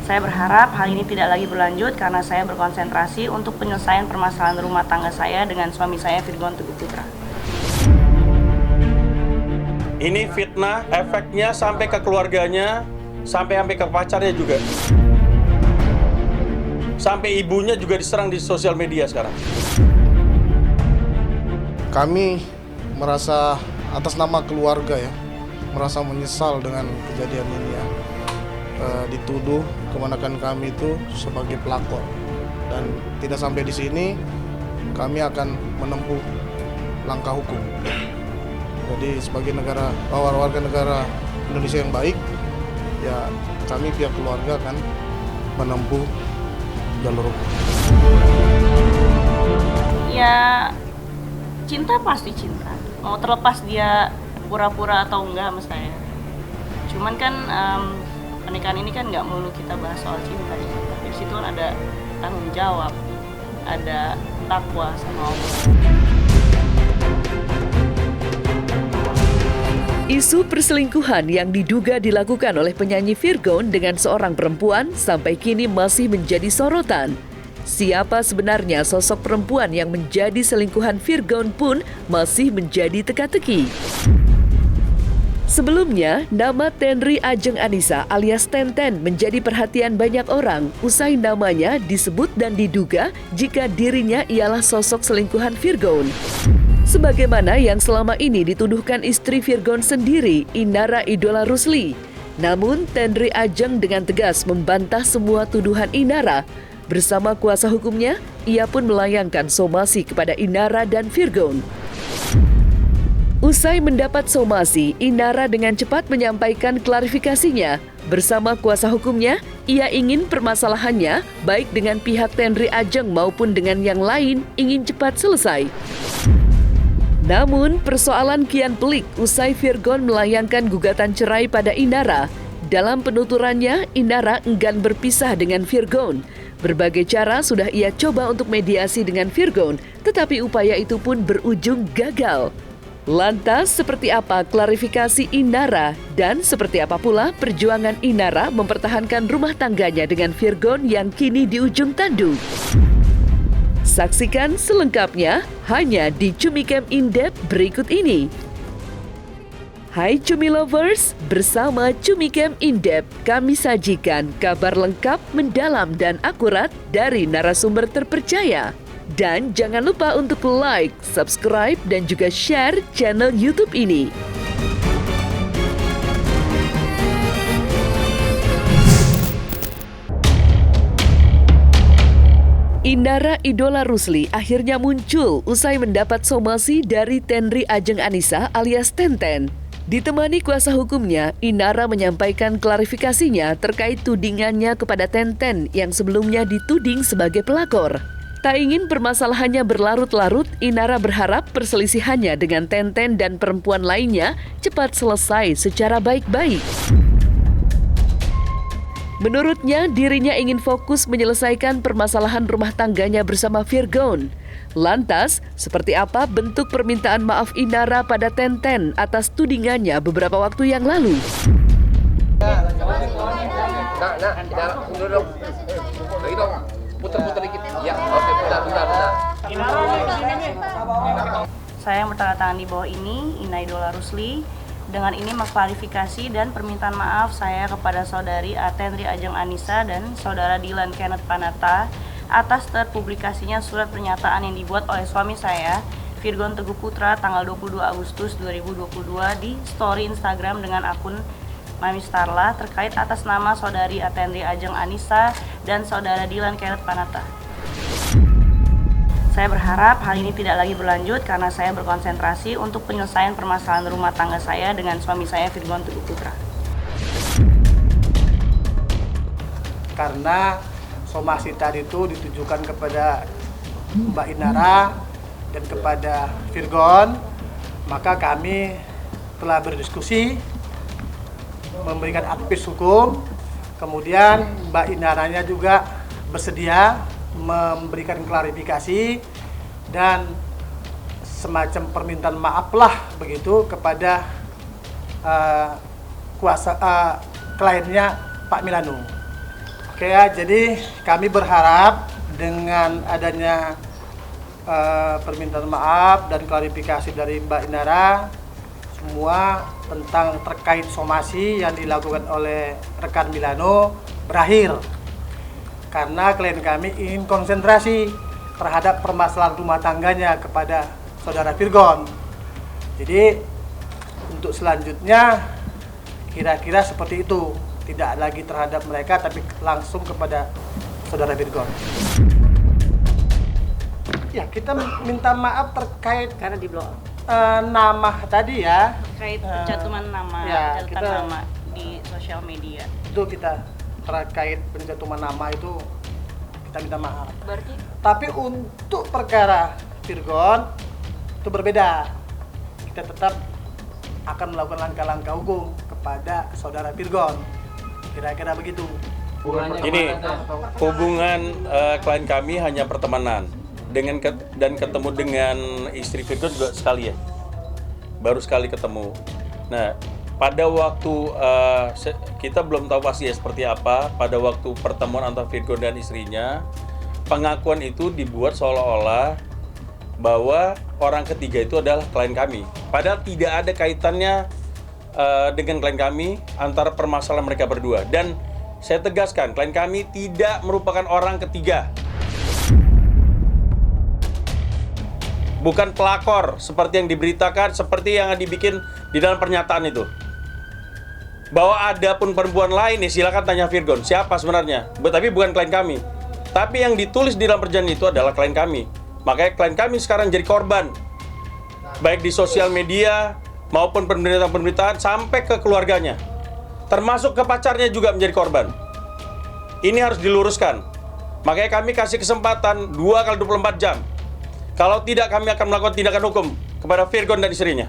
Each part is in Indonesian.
Saya berharap hal ini tidak lagi berlanjut karena saya berkonsentrasi untuk penyelesaian permasalahan rumah tangga saya dengan suami saya, Virgon Teguh Putra. Ini fitnah, efeknya sampai ke keluarganya, sampai ke pacarnya juga. Sampai ibunya juga diserang di sosial media sekarang. Kami merasa atas nama keluarga ya, merasa menyesal dengan kejadian ini ya. Dituduh keponakan kami itu sebagai pelakor, dan tidak sampai di sini kami akan menempuh langkah hukum. Jadi sebagai warga negara Indonesia yang baik ya, kami pihak keluarga akan menempuh jalur hukum. Ya, cinta pasti cinta, mau terlepas dia pura-pura atau enggak sama saya. Cuman kan pernikahan ini kan nggak melulu kita bahas soal cinta, tapi di situ kan ada tanggung jawab, ada takwa sama Allah. Isu perselingkuhan yang diduga dilakukan oleh penyanyi Virgon dengan seorang perempuan sampai kini masih menjadi sorotan. Siapa sebenarnya sosok perempuan yang menjadi selingkuhan Virgon pun masih menjadi teka-teki. Sebelumnya, nama Tenri Ajeng Anissa alias Tenten menjadi perhatian banyak orang usai namanya disebut dan diduga jika dirinya ialah sosok selingkuhan Virgon. Sebagaimana yang selama ini dituduhkan istri Virgon sendiri, Inara Idola Rusli. Namun, Tenri Ajeng dengan tegas membantah semua tuduhan Inara. Bersama kuasa hukumnya, ia pun melayangkan somasi kepada Inara dan Virgon. Usai mendapat somasi, Inara dengan cepat menyampaikan klarifikasinya. Bersama kuasa hukumnya, ia ingin permasalahannya, baik dengan pihak Tenri Ajeng maupun dengan yang lain, ingin cepat selesai. Namun, persoalan kian pelik usai Virgon melayangkan gugatan cerai pada Inara. Dalam penuturannya, Inara enggan berpisah dengan Virgon. Berbagai cara sudah ia coba untuk mediasi dengan Virgon, tetapi upaya itu pun berujung gagal. Lantas, seperti apa klarifikasi Inara dan seperti apa pula perjuangan Inara mempertahankan rumah tangganya dengan Virgon yang kini di ujung tanduk? Saksikan selengkapnya hanya di Cumicam In-Depth berikut ini. Hai Cumi Lovers, bersama Cumicam In-Depth kami sajikan kabar lengkap, mendalam dan akurat dari narasumber terpercaya. Dan jangan lupa untuk like, subscribe, dan juga share channel YouTube ini. Inara Idola Rusli akhirnya muncul usai mendapat somasi dari Tenri Ajeng Anissa alias Tenten. Ditemani kuasa hukumnya, Inara menyampaikan klarifikasinya terkait tudingannya kepada Tenten yang sebelumnya dituding sebagai pelakor. Tak ingin permasalahannya berlarut-larut, Inara berharap perselisihannya dengan Tenten dan perempuan lainnya cepat selesai secara baik-baik. Menurutnya, dirinya ingin fokus menyelesaikan permasalahan rumah tangganya bersama Virgon. Lantas, seperti apa bentuk permintaan maaf Inara pada Tenten atas tudingannya beberapa waktu yang lalu? Putar dikit. Ya, oke, bentar. Saya yang bertanda tangan di bawah ini, Ina Idola Rusli. Dengan ini mengklarifikasi dan permintaan maaf saya kepada saudari Tenri Ajeng Anissa dan saudara Dylan Kenneth Panata atas terpublikasinya surat pernyataan yang dibuat oleh suami saya, Virgon Teguh Putra, tanggal 22 Agustus 2022 di story Instagram dengan akun Mami Starla terkait atas nama saudari Tenri Ajeng Anissa dan saudara Dylan Kenneth Panata. Saya berharap hal ini tidak lagi berlanjut karena saya berkonsentrasi untuk penyelesaian permasalahan rumah tangga saya dengan suami saya, Virgon Teguh Putra. Karena somasi tadi itu ditujukan kepada Mbak Inara dan kepada Virgon, maka kami telah berdiskusi, memberikan advies hukum, kemudian Mbak Inaranya juga bersedia memberikan klarifikasi dan semacam permintaan maaf lah begitu kepada kliennya Pak Milano. Oke ya, jadi kami berharap dengan adanya permintaan maaf dan klarifikasi dari Mbak Inara semua tentang terkait somasi yang dilakukan oleh rekan Milano berakhir. Karena klien kami ingin konsentrasi terhadap permasalahan rumah tangganya kepada saudara Virgon. Jadi untuk selanjutnya kira-kira seperti itu, tidak lagi terhadap mereka tapi langsung kepada saudara Virgon. Ya, kita minta maaf terkait Karena di blog nama tadi ya. terkait pencantuman nama, ya, catatan nama di sosial media. Itu kita terkait pencantuman nama itu kita minta maaf. Berarti Tapi untuk perkara Virgon itu berbeda. Kita tetap akan melakukan langkah-langkah hukum kepada saudara Virgon. Kira-kira begitu. Ini hubungan klien kami hanya pertemanan dan ketemu dengan istri Virgon juga sekali ya, baru sekali ketemu. Nah, pada waktu kita belum tahu pasti ya seperti apa. Pada waktu pertemuan antara Virgon dan istrinya, pengakuan itu dibuat seolah-olah bahwa orang ketiga itu adalah klien kami. Padahal tidak ada kaitannya dengan klien kami antara permasalahan mereka berdua. Dan saya tegaskan, klien kami tidak merupakan orang ketiga. Bukan pelakor seperti yang diberitakan, seperti yang dibikin di dalam pernyataan itu. Bahwa ada pun perempuan lain, ya silakan tanya Virgon, siapa sebenarnya. Tapi bukan klien kami. Tapi yang ditulis di dalam perjanjian itu adalah klien kami. Makanya klien kami sekarang jadi korban. Baik di sosial media maupun pemberitaan-pemberitaan sampai ke keluarganya. Termasuk ke pacarnya juga menjadi korban. Ini harus diluruskan. Makanya kami kasih kesempatan 2x24 jam. Kalau tidak, kami akan melakukan tindakan hukum kepada Virgon dan istrinya.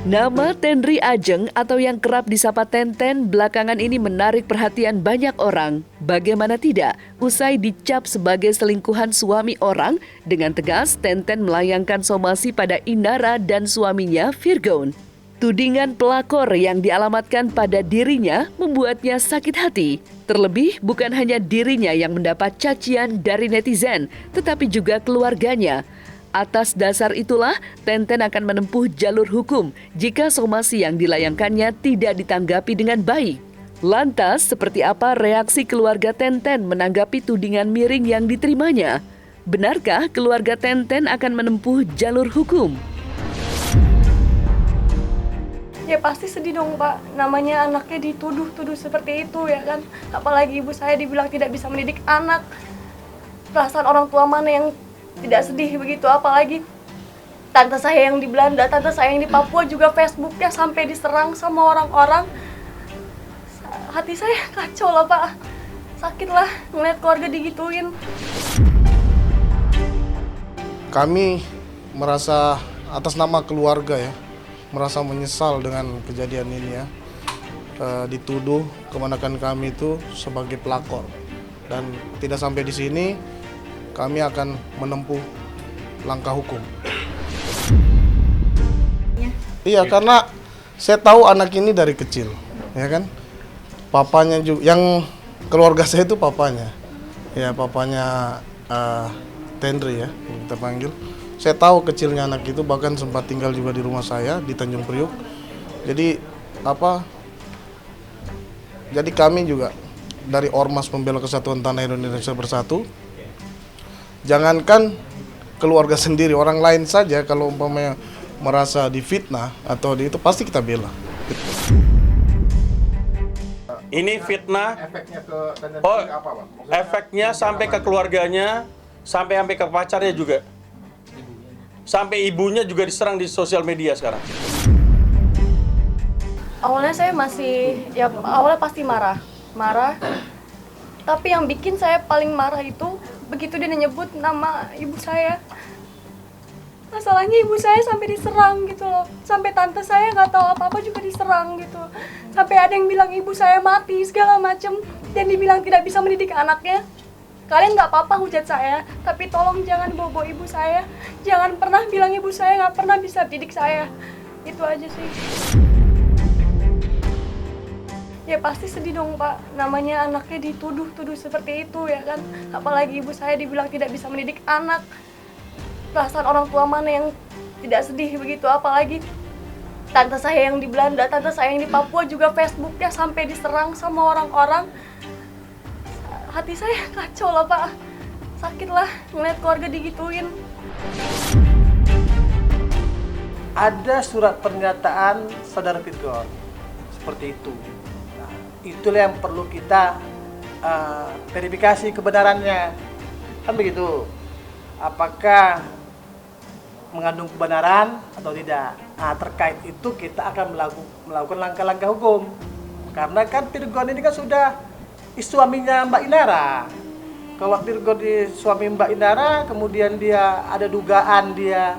Nama Tenri Ajeng atau yang kerap disapa Tenten belakangan ini menarik perhatian banyak orang. Bagaimana tidak, usai dicap sebagai selingkuhan suami orang, dengan tegas Tenten melayangkan somasi pada Inara dan suaminya Virgon. Tudingan pelakor yang dialamatkan pada dirinya membuatnya sakit hati. Terlebih bukan hanya dirinya yang mendapat cacian dari netizen, tetapi juga keluarganya. Atas dasar itulah, Tenten akan menempuh jalur hukum jika somasi yang dilayangkannya tidak ditanggapi dengan baik. Lantas, seperti apa reaksi keluarga Tenten menanggapi tudingan miring yang diterimanya? Benarkah keluarga Tenten akan menempuh jalur hukum? Ya pasti sedih dong Pak, namanya anaknya dituduh-tuduh seperti itu ya kan. Apalagi ibu saya dibilang tidak bisa mendidik anak. Perasaan orang tua mana yang tidak sedih begitu, apalagi tante saya yang di Belanda, tante saya yang di Papua juga Facebooknya sampai diserang sama orang-orang. Hati saya kacau lah Pak, sakit lah ngeliat keluarga digituin. Kami merasa atas nama keluarga ya, merasa menyesal dengan kejadian ini ya. Dituduh keponakan kami itu sebagai pelakor. Dan tidak sampai di sini, kami akan menempuh langkah hukum. Iya, karena saya tahu anak ini dari kecil, ya kan. Papanya juga, yang keluarga saya itu papanya, ya papanya Tenri ya, kita panggil. Saya tahu kecilnya anak itu, bahkan sempat tinggal juga di rumah saya di Tanjung Priuk. Jadi Jadi kami juga dari Ormas Pembela Kesatuan Tanah Indonesia Bersatu, jangankan keluarga sendiri, orang lain saja kalau umpamanya merasa difitnah atau itu pasti kita bela. Ini fitnah. Efeknya ke apa, Pak? Efeknya sampai ke keluarganya, sampai ke pacarnya juga. Sampai ibunya juga diserang di sosial media sekarang. Awalnya saya awalnya pasti marah. Tapi yang bikin saya paling marah itu begitu dia nyebut nama ibu saya. Masalahnya ibu saya sampai diserang gitu loh. Sampai tante saya nggak tahu apa-apa juga diserang gitu. Sampai ada yang bilang ibu saya mati segala macem dan dibilang tidak bisa mendidik anaknya. Kalian nggak apa-apa hujat saya, tapi tolong jangan bawa ibu saya. Jangan pernah bilang ibu saya nggak pernah bisa didik saya. Itu aja sih. Ya pasti sedih dong Pak, namanya anaknya dituduh-tuduh seperti itu ya kan. Apalagi ibu saya dibilang tidak bisa mendidik anak. Perasaan orang tua mana yang tidak sedih begitu, apalagi tante saya yang di Belanda, tante saya yang di Papua juga Facebooknya sampai diserang sama orang-orang. Hati saya kacau lah Pak, sakit lah ngeliat keluarga digituin. Ada surat pernyataan saudara Virgon seperti itu. Nah, itulah yang perlu kita verifikasi kebenarannya, kan begitu. Apakah mengandung kebenaran atau tidak? Nah, terkait itu kita akan melakukan langkah-langkah hukum. Karena kan Virgon ini kan sudah suaminya Mbak Inara. Kalau Virgon di suami Mbak Inara, kemudian dia ada dugaan dia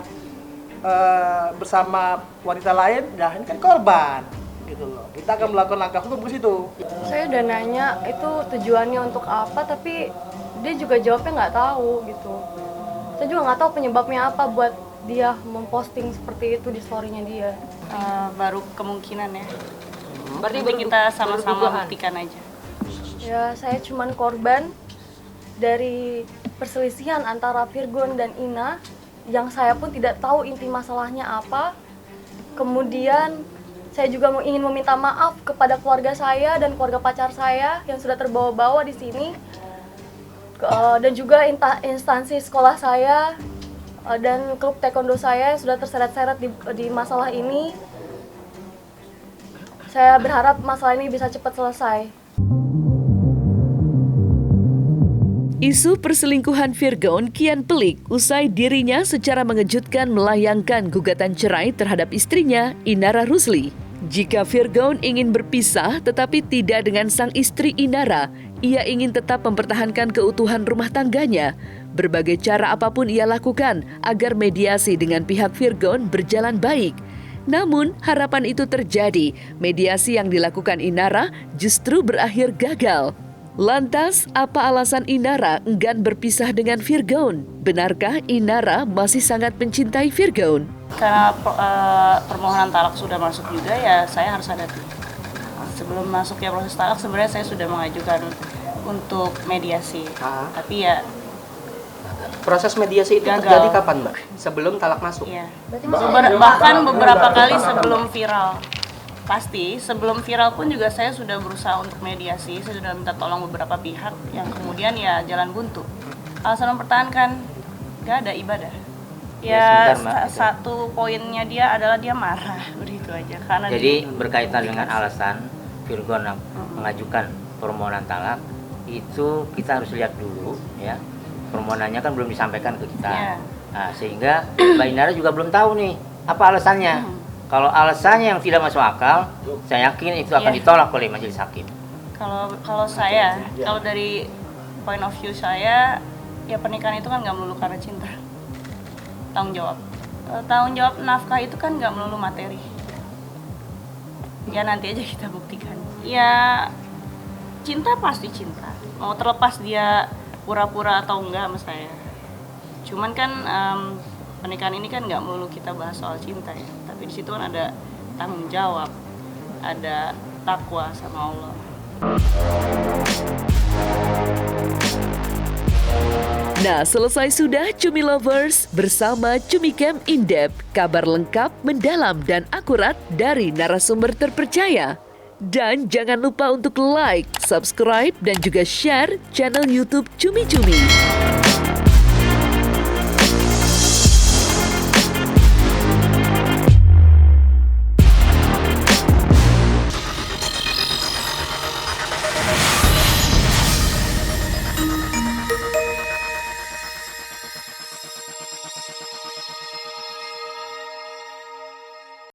bersama wanita lain, nah ini kan korban, gitu loh. Kita akan melakukan langkah hukum ke situ. Saya udah nanya itu tujuannya untuk apa, tapi dia juga jawabnya nggak tahu gitu. Saya juga nggak tahu penyebabnya apa buat dia memposting seperti itu di story-nya dia. Baru kemungkinan ya. Berarti Nanti kita sama-sama buktikan aja. Ya, saya cuman korban dari perselisihan antara Virgon dan Ina, yang saya pun tidak tahu inti masalahnya apa. Kemudian saya juga ingin meminta maaf kepada keluarga saya dan keluarga pacar saya yang sudah terbawa-bawa di sini, dan juga instansi sekolah saya dan klub taekwondo saya yang sudah terseret-seret di masalah ini. Saya berharap masalah ini bisa cepat selesai. Isu perselingkuhan Virgon kian pelik usai dirinya secara mengejutkan melayangkan gugatan cerai terhadap istrinya, Inara Rusli. Jika Virgon ingin berpisah tetapi tidak dengan sang istri Inara, ia ingin tetap mempertahankan keutuhan rumah tangganya. Berbagai cara apapun ia lakukan agar mediasi dengan pihak Virgon berjalan baik. Namun, harapan itu terjadi. Mediasi yang dilakukan Inara justru berakhir gagal. Lantas, apa alasan Inara enggan berpisah dengan Virgon? Benarkah Inara masih sangat mencintai Virgon? Karena permohonan talak sudah masuk juga, ya saya harus hadapi. Sebelum masuknya proses talak, sebenarnya saya sudah mengajukan untuk mediasi. Tapi ya proses mediasi itu gagal. terjadi kapan, Mbak? Sebelum talak masuk? Iya. Bahkan beberapa kali sebelum viral. Pasti sebelum viral pun juga saya sudah berusaha untuk mediasi, saya sudah minta tolong beberapa pihak yang kemudian ya jalan buntu. Alasan mempertahankan, gak ada ibadah. Ya sebentar, Mbak. Satu poinnya dia adalah dia marah, begitu aja. Karena Jadi berkaitan dengan alasan Virgon mengajukan permohonan talak, itu kita harus lihat dulu ya. Permohonannya kan belum disampaikan ke kita. Iya. Nah, sehingga Mbak Inara juga belum tahu nih apa alasannya. Kalau alasannya yang tidak masuk akal, saya yakin itu akan ditolak oleh majelis hakim. Kalau saya, kalau dari point of view saya, ya pernikahan itu kan nggak melulu karena cinta. Tanggung jawab nafkah itu kan nggak melulu materi. Ya nanti aja kita buktikan. Ya cinta pasti cinta. Mau terlepas dia pura-pura atau enggak sama saya. Cuman kan pernikahan ini kan nggak melulu kita bahas soal cinta ya. Tapi di situ kan ada tanggung jawab, ada takwa sama Allah. Nah, selesai sudah Cumi Lovers bersama Cumi Camp In-Depth, kabar lengkap, mendalam, dan akurat dari narasumber terpercaya. Dan jangan lupa untuk like, subscribe, dan juga share channel YouTube Cumi Cumi.